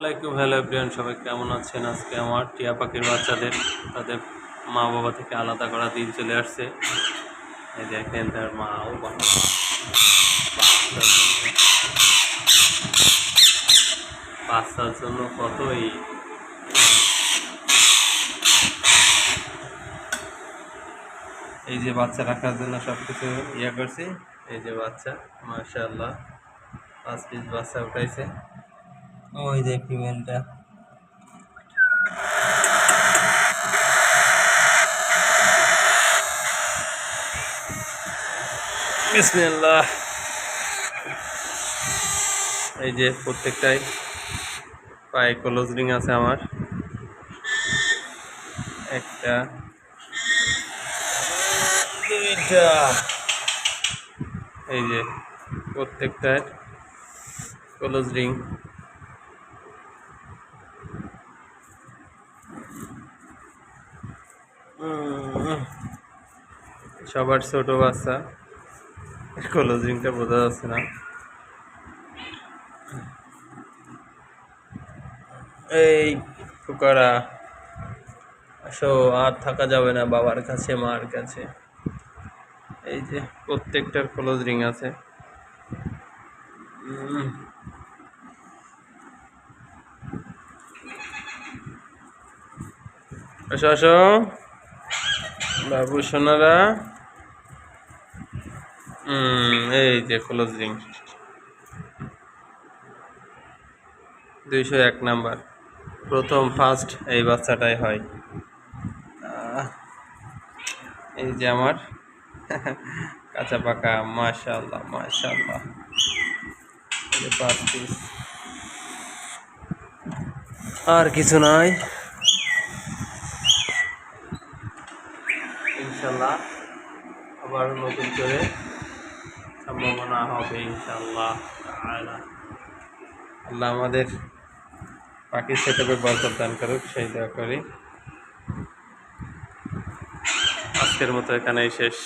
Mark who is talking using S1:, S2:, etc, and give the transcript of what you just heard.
S1: আসসালামাইকুম, hello everyone, সবাই কেমন আছেন? আজকে আমার টিয়া পাখির বাচ্চাদের তাদের মা বাবা থেকে আলাদা করা দিন চলে আসছে। এই দেখেন তার মাও বাচ্চার জন্য কতই এই যে বাচ্চা রাখার জন্য সব কিছু ইয়ে করছি। এই যে বাচ্চা, মাশাআল্লাহ 5 পিস বাচ্চা উঠাইছে। ওই যে ফিমেলটা, বিসমিল্লাহ। এই যে প্রত্যেকটাই পায়ে ক্লোজ রিং আছে আমার। একটা, দুইটা, এই যে প্রত্যেকটার ক্লোজ রিং। সবার ছোট বাচ্চা, ক্লোজ রিংটা বোঝা যাচ্ছে না। এই ফুকারা, আসো, আর থাকা যাবে না বাবার কাছে মার কাছে। এই যে প্রত্যেকটার ক্লোজ রিং আছে। আসো আসো বাবু সোনারা। এই যে ক্লোজ রিং 201 নাম্বার, প্রথম ফার্স্ট এই বাচ্চাটাই হয়। এই যে আমার কাঁচা পাকা, মাশাআল্লাহ মাশাআল্লাহ। 5 পিস, আর কিছু নাই। ইনশাল্লাহ আবার নতুন করে সম্ভাবনা হবে ইনশাল্লাহ তাআলা। আল্লাহ আমাদের পাখির সেটআপে বরকত দান করুক, সেই দোয়া করি। আজকের মতো এখানেই শেষ।